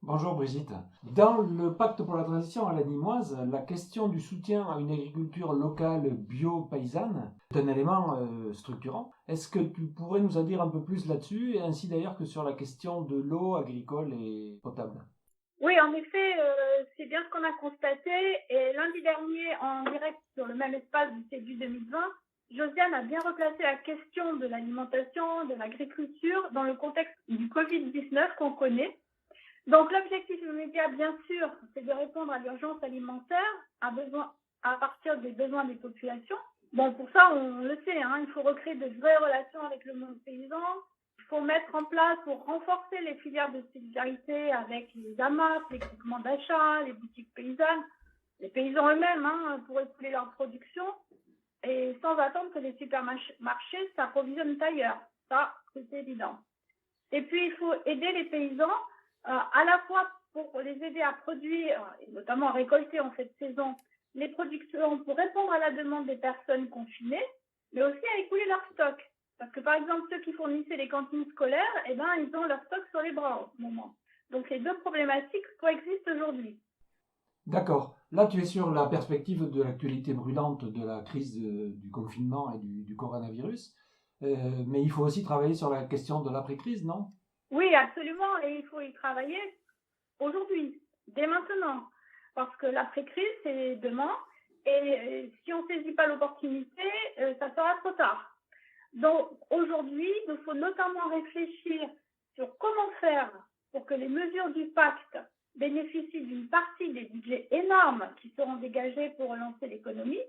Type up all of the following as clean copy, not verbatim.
Bonjour Brigitte. Dans le pacte pour la transition à la Nîmoise, la question du soutien à une agriculture locale bio-paysanne est un élément structurant. Est-ce que tu pourrais nous en dire un peu plus là-dessus, et ainsi d'ailleurs que sur la question de l'eau agricole et potable? Oui, en effet, c'est bien ce qu'on a constaté. Et lundi dernier, en direct sur le même espace du CEDU 2020, Josiane a bien replacé la question de l'alimentation, de l'agriculture dans le contexte du Covid-19 qu'on connaît. Donc l'objectif immédiat, bien sûr, c'est de répondre à l'urgence alimentaire à partir des besoins des populations. Bon, pour ça, on le sait, il faut recréer de vraies relations avec le monde paysan. Il faut mettre en place pour renforcer les filières de solidarité avec les AMAP, les groupements d'achat, les boutiques paysannes, les paysans eux-mêmes pour écouler leur production et sans attendre que les supermarchés s'approvisionnent ailleurs. Ça, c'est évident. Et puis, il faut aider les paysans à la fois pour les aider à produire, et notamment à récolter en cette saison, les productions pour répondre à la demande des personnes confinées, mais aussi à écouler leur stock. Parce que par exemple, ceux qui fournissaient les cantines scolaires, ils ont leur stock sur les bras en ce moment. Donc les deux problématiques coexistent aujourd'hui. D'accord. Là, tu es sur la perspective de l'actualité brûlante de la crise du confinement et du coronavirus. Mais il faut aussi travailler sur la question de l'après-crise, non? Oui, absolument, et il faut y travailler aujourd'hui, dès maintenant, parce que l'après-crise, c'est demain, et si on ne saisit pas l'opportunité, ça sera trop tard. Donc aujourd'hui, il nous faut notamment réfléchir sur comment faire pour que les mesures du pacte bénéficient d'une partie des budgets énormes qui seront dégagés pour relancer l'économie,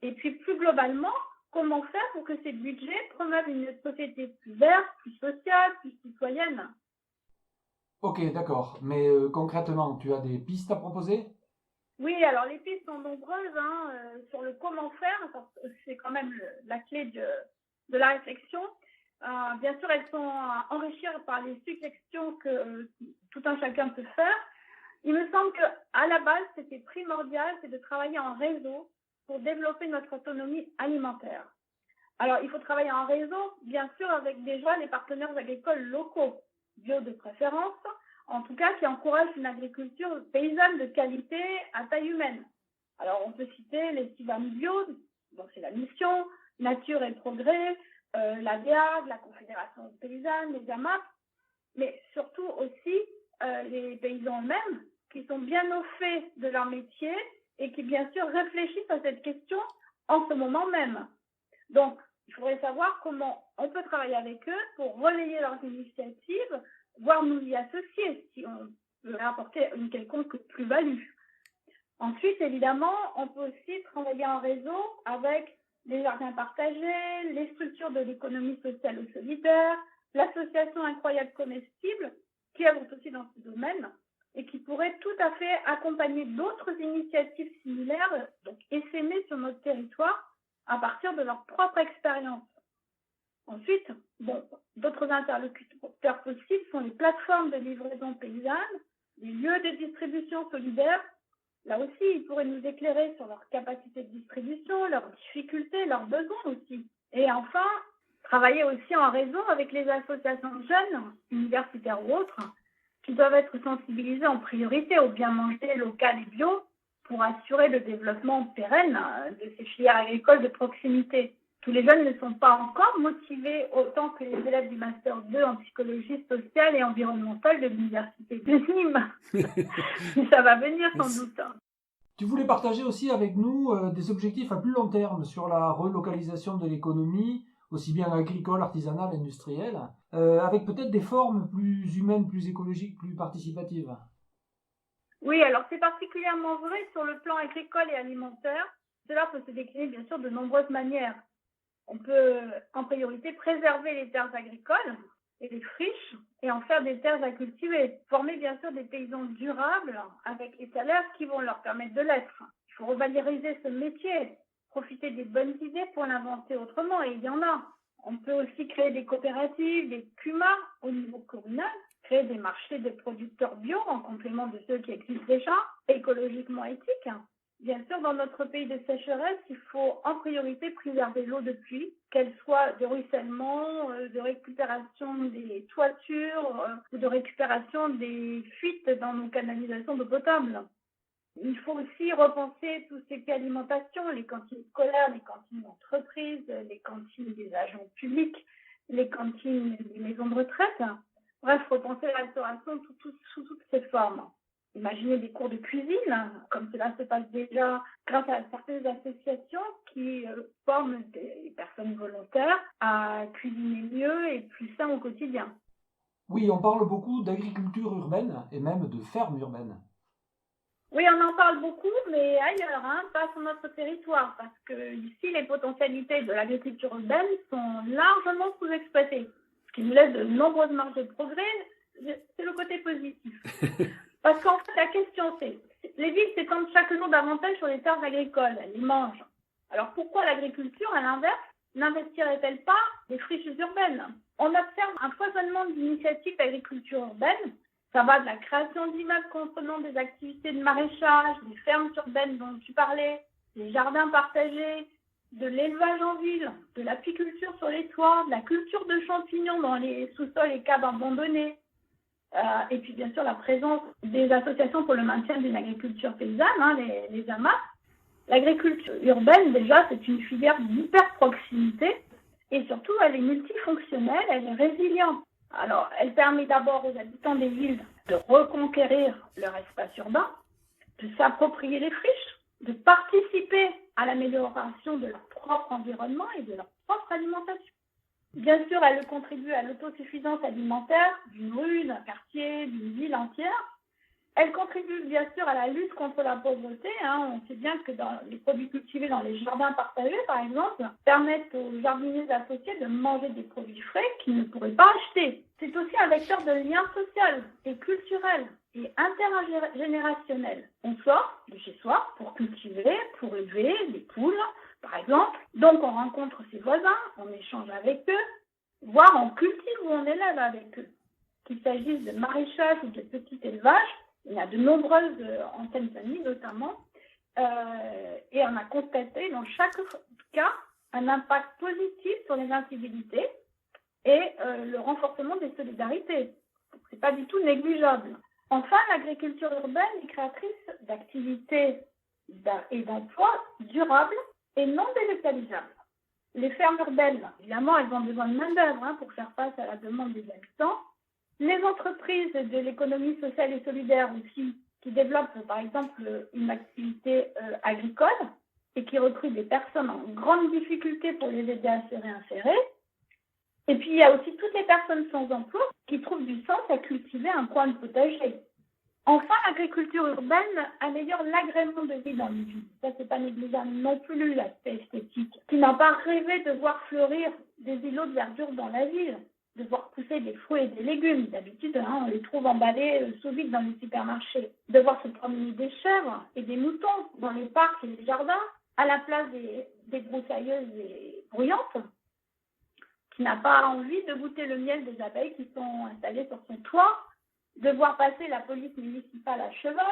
et puis plus globalement, comment faire pour que ces budgets promeuvent une société plus verte, plus sociale, plus citoyenne. Ok, d'accord. Mais concrètement, tu as des pistes à proposer? Oui, alors les pistes sont nombreuses sur le comment faire, parce que c'est quand même la clé de la réflexion. Bien sûr, elles sont à enrichir par les suggestions que tout un chacun peut faire. Il me semble qu'à la base, c'était primordial, c'est de travailler en réseau pour développer notre autonomie alimentaire. Alors, il faut travailler en réseau, bien sûr, avec déjà les partenaires agricoles locaux, bio de préférence, en tout cas qui encouragent une agriculture paysanne de qualité à taille humaine. Alors, on peut citer les CIVAM bio, donc c'est la mission, Nature et Progrès, la VEAG, la Confédération paysanne, les AMAP, mais surtout aussi les paysans eux-mêmes qui sont bien au fait de leur métier et qui, bien sûr, réfléchissent à cette question en ce moment même. Donc, il faudrait savoir comment on peut travailler avec eux pour relayer leurs initiatives, voire nous y associer si on veut apporter une quelconque plus-value. Ensuite, évidemment, on peut aussi travailler en réseau avec les jardins partagés, les structures de l'économie sociale ou solidaire, l'association Incroyable Comestible, qui œuvre aussi dans ce domaine et qui pourrait tout à fait accompagner d'autres initiatives similaires, donc essaimées sur notre territoire, à partir de leur propre expérience. Ensuite, d'autres interlocuteurs possibles sont les plateformes de livraison paysanne, les lieux de distribution solidaire. Là aussi, ils pourraient nous éclairer sur leur capacité de distribution, leurs difficultés, leurs besoins aussi. Et enfin, travailler aussi en réseau avec les associations de jeunes, universitaires ou autres, qui doivent être sensibilisés en priorité au bien manger local et bio pour assurer le développement pérenne de ces filières agricoles de proximité. Tous les jeunes ne sont pas encore motivés autant que les élèves du Master 2 en psychologie sociale et environnementale de l'Université de Nîmes. Ça va venir sans doute. Tu voulais partager aussi avec nous des objectifs à plus long terme sur la relocalisation de l'économie, aussi bien agricole, artisanale, industrielle, avec peut-être des formes plus humaines, plus écologiques, plus participatives. Oui, alors c'est particulièrement vrai sur le plan agricole et alimentaire. Cela peut se décliner bien sûr de nombreuses manières. On peut en priorité préserver les terres agricoles et les friches et en faire des terres à cultiver. Former bien sûr des paysans durables avec les salaires qui vont leur permettre de l'être. Il faut revaloriser ce métier, profiter des bonnes idées pour l'inventer autrement, et il y en a. On peut aussi créer des coopératives, des CUMA au niveau communal, créer des marchés de producteurs bio en complément de ceux qui existent déjà, écologiquement éthiques. Bien sûr, dans notre pays de sécheresse, il faut en priorité préserver l'eau de pluie, qu'elle soit de ruissellement, de récupération des toitures ou de récupération des fuites dans nos canalisations d'eau potable. Il faut aussi repenser tout ce qui est alimentation, les cantines scolaires, les cantines d'entreprise, les cantines des agents publics, les cantines des maisons de retraite. Bref, repenser la restauration sous toutes ses formes. Imaginez des cours de cuisine, comme cela se passe déjà grâce à certaines associations qui forment des personnes volontaires à cuisiner mieux et plus sain au quotidien. Oui, on parle beaucoup d'agriculture urbaine et même de ferme urbaine. Oui, on en parle beaucoup, mais ailleurs, pas sur notre territoire, parce que ici, les potentialités de l'agriculture urbaine sont largement sous-exploitées, ce qui nous laisse de nombreuses marges de progrès. C'est le côté positif. Parce qu'en fait, la question, c'est, les villes s'étendent chaque jour davantage sur les terres agricoles, elles les mangent. Alors pourquoi l'agriculture, à l'inverse, n'investirait-elle pas des friches urbaines? On observe un foisonnement d'initiatives d'agriculture urbaine. Ça va de la création d'immeubles comprenant des activités de maraîchage, des fermes urbaines dont tu parlais, des jardins partagés, de l'élevage en ville, de l'apiculture sur les toits, de la culture de champignons dans les sous-sols et caves abandonnés. Et puis bien sûr la présence des associations pour le maintien d'une agriculture paysanne, les AMAP. L'agriculture urbaine, déjà, c'est une filière d'hyper proximité et surtout elle est multifonctionnelle, elle est résiliente. Alors, elle permet d'abord aux habitants des villes de reconquérir leur espace urbain, de s'approprier les friches, de participer à l'amélioration de leur propre environnement et de leur propre alimentation. Bien sûr, elle contribue à l'autosuffisance alimentaire d'une rue, d'un quartier, d'une ville entière. Elle contribue bien sûr à la lutte contre la pauvreté. On sait bien que les produits cultivés dans les jardins partagés, par exemple, permettent aux jardiniers associés de manger des produits frais qu'ils ne pourraient pas acheter. C'est aussi un vecteur de lien social et culturel et intergénérationnel. On sort de chez soi pour cultiver, pour élever des poules, par exemple. Donc on rencontre ses voisins, on échange avec eux, voire on cultive ou on élève avec eux. Qu'il s'agisse de maraîchage ou de petit élevage, il y a de nombreuses en Tanzanie notamment, et on a constaté dans chaque cas un impact positif sur les incivilités et le renforcement des solidarités. Ce n'est pas du tout négligeable. Enfin, l'agriculture urbaine est créatrice d'activités et d'emplois durables et non délocalisables. Les fermes urbaines, évidemment, elles ont besoin de main-d'œuvre pour faire face à la demande des habitants. Les entreprises de l'économie sociale et solidaire aussi, qui développent par exemple une activité agricole et qui recrutent des personnes en grande difficulté pour les aider à se réinsérer. Et puis il y a aussi toutes les personnes sans emploi qui trouvent du sens à cultiver un coin de potager. Enfin, l'agriculture urbaine améliore l'agrément de vie dans les villes. Ça, c'est pas négligeable non plus, l'aspect esthétique. Qui n'a pas rêvé de voir fleurir des îlots de verdure dans la ville, de voir pousser des fruits et des légumes. D'habitude, on les trouve emballés sous vide dans les supermarchés. De voir se promener des chèvres et des moutons dans les parcs et les jardins, à la place des broussailleuses et bruyantes, qui n'a pas envie de goûter le miel des abeilles qui sont installées sur son toit, de voir passer la police municipale à cheval,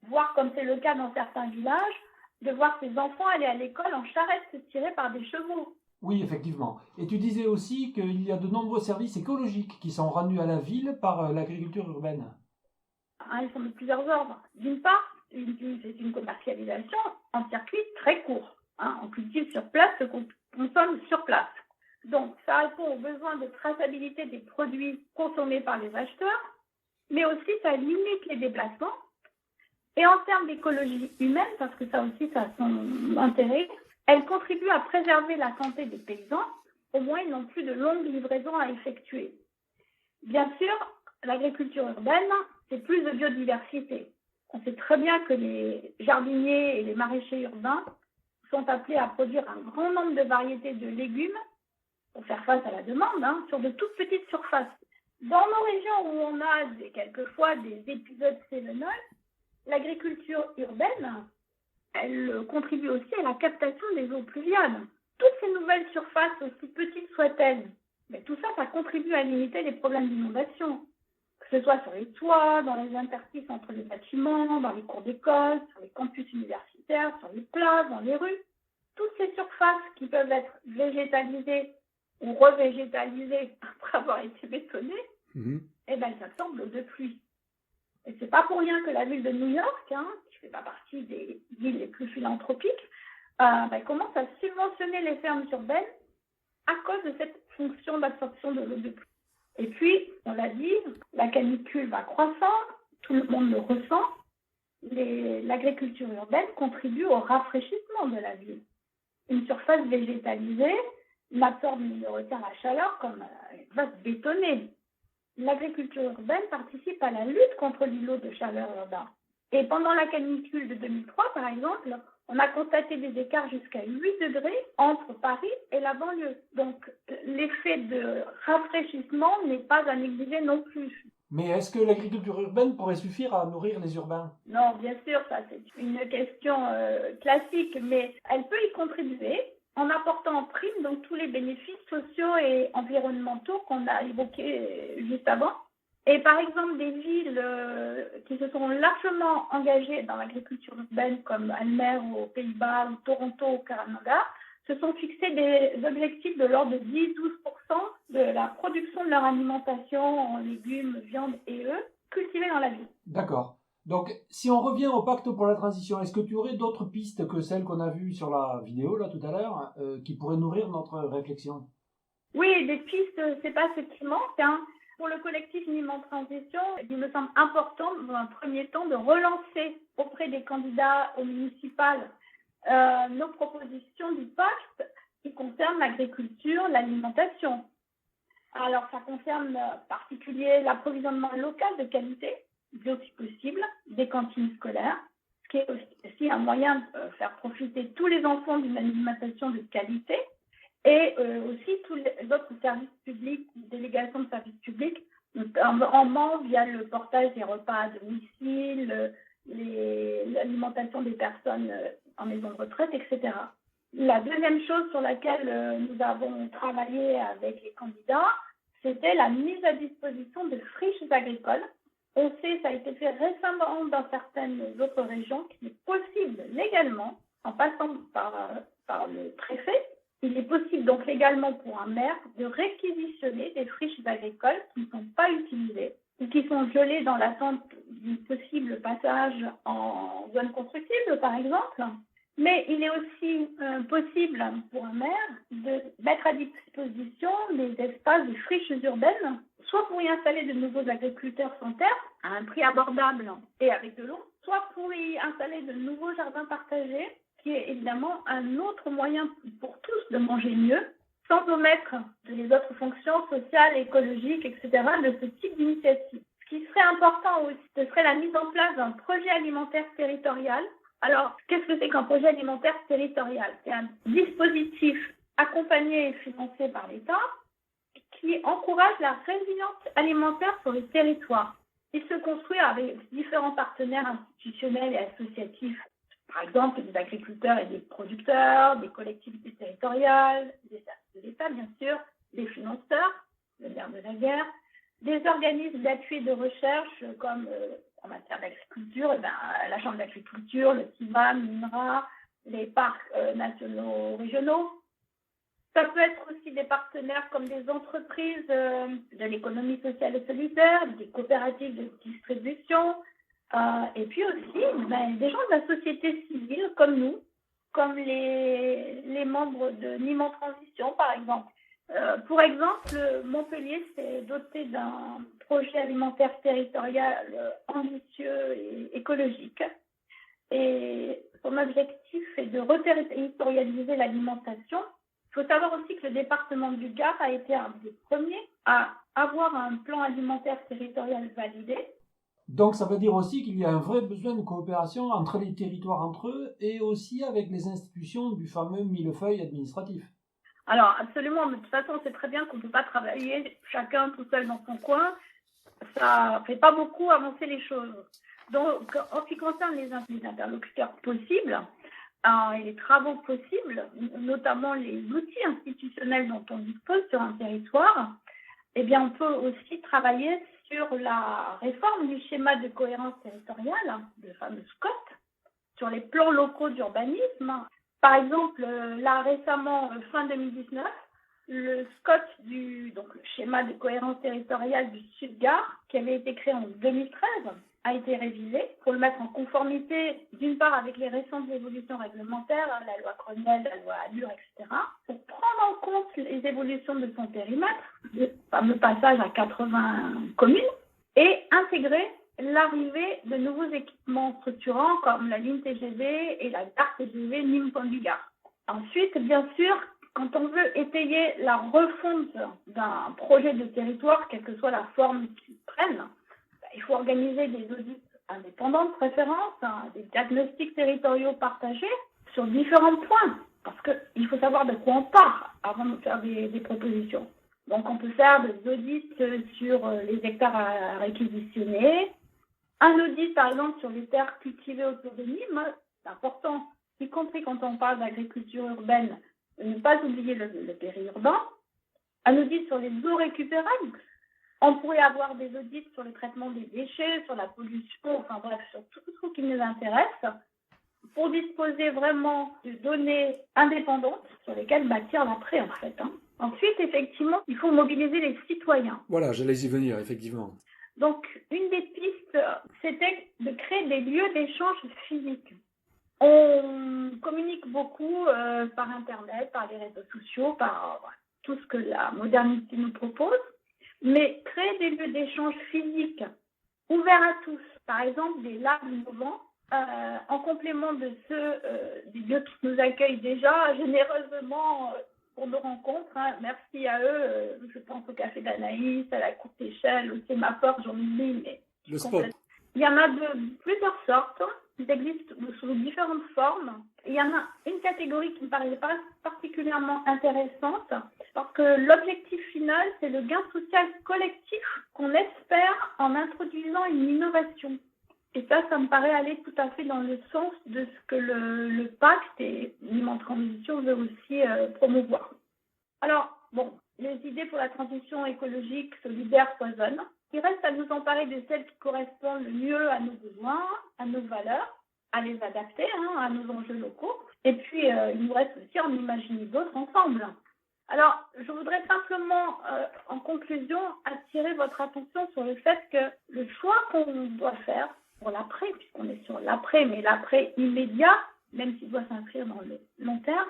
voir comme c'est le cas dans certains villages, de voir ses enfants aller à l'école en charrette tirée par des chevaux. Oui, effectivement. Et tu disais aussi qu'il y a de nombreux services écologiques qui sont rendus à la ville par l'agriculture urbaine. Ils sont de plusieurs ordres. D'une part, c'est une commercialisation en circuit très court. On cultive sur place ce qu'on consomme sur place. Donc, ça répond aux besoins de traçabilité des produits consommés par les acheteurs, mais aussi ça limite les déplacements. Et en termes d'écologie humaine, parce que ça aussi, ça a son intérêt, elle contribue à préserver la santé des paysans, au moins ils n'ont plus de longues livraisons à effectuer. Bien sûr, l'agriculture urbaine, c'est plus de biodiversité. On sait très bien que les jardiniers et les maraîchers urbains sont appelés à produire un grand nombre de variétés de légumes pour faire face à la demande, sur de toutes petites surfaces. Dans nos régions où on a quelquefois des épisodes sévenols, l'agriculture urbaine, elle contribue aussi à la captation des eaux pluviales. Toutes ces nouvelles surfaces, aussi petites soient-elles, mais tout ça, ça contribue à limiter les problèmes d'inondation, que ce soit sur les toits, dans les interstices entre les bâtiments, dans les cours d'école, sur les campus universitaires. universitaires, sur les places, dans les rues. Toutes ces surfaces qui peuvent être végétalisées ou revégétalisées après avoir été bétonnées, eh ben, elles s'assemblent de pluie. Et c'est pas pour rien que la ville de New York, qui fait pas partie des villes les plus philanthropiques, commence à subventionner les fermes urbaines à cause de cette fonction d'absorption de l'eau de pluie. Et puis, on l'a dit, la canicule va croissant, tout le monde le ressent. L'agriculture urbaine contribue au rafraîchissement de la ville. Une surface végétalisée n'absorbe ni ne retient la chaleur comme elle va se bétonner. L'agriculture urbaine participe à la lutte contre l'îlot de chaleur urbain. Et pendant la canicule de 2003, par exemple, on a constaté des écarts jusqu'à 8 degrés entre Paris et la banlieue. Donc, l'effet de rafraîchissement n'est pas à négliger non plus. Mais est-ce que l'agriculture urbaine pourrait suffire à nourrir les urbains? Non, bien sûr, ça c'est une question classique, mais elle peut y contribuer en apportant en prime donc tous les bénéfices sociaux et environnementaux qu'on a évoqués juste avant. Et par exemple, des villes qui se sont largement engagées dans l'agriculture urbaine, comme Almer aux Pays-Bas ou Toronto au Canada, se sont fixés des objectifs de l'ordre de 10-12% de la production de leur alimentation en légumes, viande et œufs cultivés dans la ville. D'accord. Donc, si on revient au pacte pour la transition, est-ce que tu aurais d'autres pistes que celles qu'on a vues sur la vidéo là tout à l'heure qui pourraient nourrir notre réflexion? Oui, des pistes, c'est pas ce qui manque. Pour le collectif Nîmes Transition, il me semble important, dans un premier temps, de relancer auprès des candidats aux municipales nos propositions du pacte qui concernent l'agriculture, l'alimentation. Alors, ça concerne en particulier l'approvisionnement local de qualité, bio si possible, des cantines scolaires, ce qui est aussi un moyen de faire profiter tous les enfants d'une alimentation de qualité, et aussi tous les autres services publics ou délégations de services publics, notamment via le portage des repas à domicile, l'alimentation des personnes en maison de retraite, etc. La deuxième chose sur laquelle nous avons travaillé avec les candidats, c'était la mise à disposition de friches agricoles. On sait, ça a été fait récemment dans certaines autres régions, qu'il est possible légalement, en passant par le préfet, il est possible donc légalement pour un maire de réquisitionner des friches agricoles qui ne sont pas utilisées ou qui sont gelées dans l'attente du possible passage en zone constructible, par exemple. Mais il est aussi possible pour un maire de mettre à disposition des espaces de friches urbaines, soit pour y installer de nouveaux agriculteurs sans terre à un prix abordable et avec de l'eau, soit pour y installer de nouveaux jardins partagés, qui est évidemment un autre moyen pour tous de manger mieux, sans omettre les autres fonctions sociales, écologiques, etc. de ce type d'initiative. Ce qui serait important aussi, ce serait la mise en place d'un projet alimentaire territorial. Alors, qu'est-ce que c'est qu'un projet alimentaire territorial? C'est un dispositif accompagné et financé par l'État qui encourage la résilience alimentaire sur le territoire. Il se construit avec différents partenaires institutionnels et associatifs. Par exemple, des agriculteurs et des producteurs, des collectivités territoriales, des services de l'État, bien sûr, des financeurs, le nerf de la guerre, des organismes d'appui et de recherche comme en matière d'agriculture, la Chambre d'agriculture, le CIVAM, l'INRA, les parcs nationaux régionaux. Ça peut être aussi des partenaires comme des entreprises de l'économie sociale et solidaire, des coopératives de distribution, et puis aussi des gens de la société civile comme nous, comme les membres de Nîmes en Transition, par exemple. Pour exemple, Montpellier s'est doté d'un projet alimentaire territorial ambitieux et écologique. Et son objectif est de reterritorialiser l'alimentation. Il faut savoir aussi que le département du Gard a été un des premiers à avoir un plan alimentaire territorial validé. Donc ça veut dire aussi qu'il y a un vrai besoin de coopération entre les territoires entre eux et aussi avec les institutions du fameux millefeuille administratif. Alors absolument, mais de toute façon c'est très bien qu'on ne peut pas travailler chacun tout seul dans son coin. Ça ne fait pas beaucoup avancer les choses. Donc en ce qui concerne les interlocuteurs possibles et les travaux possibles, notamment les outils institutionnels dont on dispose sur un territoire, eh bien on peut aussi travailler sur la réforme du schéma de cohérence territoriale, le fameux SCOT, sur les plans locaux d'urbanisme. Par exemple, là récemment, fin 2019, le SCOT, donc le schéma de cohérence territoriale du Sud-Gard, qui avait été créé en 2013, a été révisé pour le mettre en conformité, d'une part, avec les récentes évolutions réglementaires, la loi Grenelle, la loi Allure, etc., pour prendre en compte les évolutions de son périmètre, le fameux passage à 80 communes, et intégrer l'arrivée de nouveaux équipements structurants comme la ligne TGV et la gare TGV Nîmes-Pont-du-Gard. Ensuite, bien sûr, quand on veut étayer la refonte d'un projet de territoire, quelle que soit la forme qu'il prenne, il faut organiser des audits indépendants de préférence, des diagnostics territoriaux partagés sur différents points, parce qu'il faut savoir de quoi on part avant de faire des propositions. Donc on peut faire des audits sur les hectares à réquisitionner, un audit par exemple sur les terres cultivées autour de Nîmes, c'est important, y compris quand on parle d'agriculture urbaine, de ne pas oublier le périurbain, un audit sur les eaux récupérables. On pourrait avoir des audits sur le traitement des déchets, sur la pollution, enfin bref, sur tout ce qui nous intéresse, pour disposer vraiment de données indépendantes sur lesquelles bâtir l'après, en fait. Ensuite, effectivement, il faut mobiliser les citoyens. Voilà, j'allais y venir, effectivement. Donc, une des pistes, c'était de créer des lieux d'échange physiques. On communique beaucoup par Internet, par les réseaux sociaux, par tout ce que la modernité nous propose. Mais créer des lieux d'échange physiques ouverts à tous, par exemple des labs innovants, en complément de ceux des lieux qui nous accueillent déjà généreusement pour nos rencontres. Merci à eux, je pense au Café d'Anaïs, à la Courte Échelle, au Sémaphore, j'en oublie, mais le spot. Il y en a de plusieurs sortes, ils existent sous différentes formes. Il y en a une catégorie qui me paraît pas particulièrement intéressante, parce que l'objectif final, c'est le gain social collectif qu'on espère en introduisant une innovation. Et ça me paraît aller tout à fait dans le sens de ce que le pacte et Nîmes en transition veut aussi promouvoir. Alors, bon, les idées pour la transition écologique solidaire foisonnent. Il reste à nous emparer de celles qui correspondent le mieux à nos besoins, à nos valeurs, à les adapter à nos enjeux locaux. Et puis, il nous reste aussi à en imaginer d'autres ensemble. Alors, je voudrais simplement, en conclusion, attirer votre attention sur le fait que le choix qu'on doit faire pour l'après, puisqu'on est sur l'après, mais l'après immédiat, même s'il doit s'inscrire dans le long terme,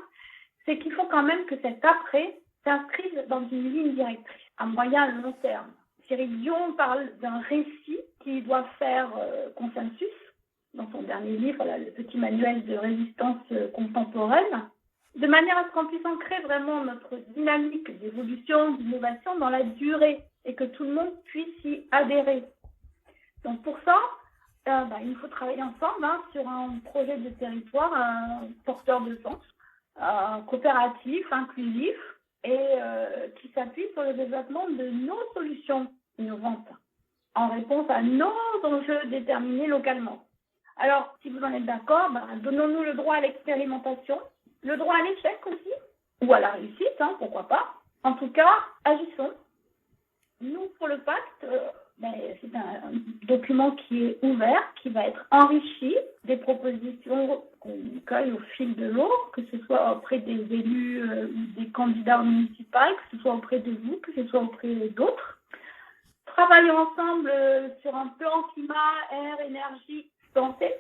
c'est qu'il faut quand même que cet après s'inscrive dans une ligne directrice, à moyen et long terme. Cyril Dion parle d'un récit qui doit faire consensus, dans son dernier livre, le petit manuel de résistance contemporaine, de manière à ce qu'on puisse ancrer vraiment notre dynamique d'évolution, d'innovation dans la durée et que tout le monde puisse y adhérer. Donc pour ça, il faut travailler ensemble sur un projet de territoire porteur de sens, coopératif, inclusif et qui s'appuie sur le développement de nos solutions innovantes en réponse à nos enjeux déterminés localement. Alors, si vous en êtes d'accord, donnons-nous le droit à l'expérimentation, le droit à l'échec aussi, ou à la réussite, pourquoi pas. En tout cas, agissons. Nous, pour le pacte, c'est un document qui est ouvert, qui va être enrichi des propositions qu'on cueille au fil de l'eau, que ce soit auprès des élus ou des candidats municipaux, que ce soit auprès de vous, que ce soit auprès d'autres. Travaillons ensemble sur un plan climat, air, énergie, santé.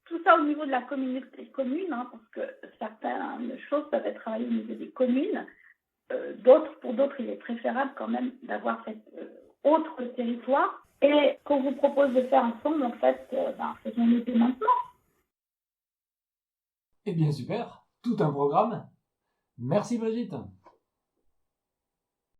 Tout ça au niveau de la communauté commune, parce que certaines choses peuvent être travaillées au niveau des communes. Pour d'autres, il est préférable quand même d'avoir cet autre territoire. Et qu'on vous propose de faire ensemble, en fait, faisons-le dès maintenant. Eh bien, super. Tout un programme. Merci Brigitte.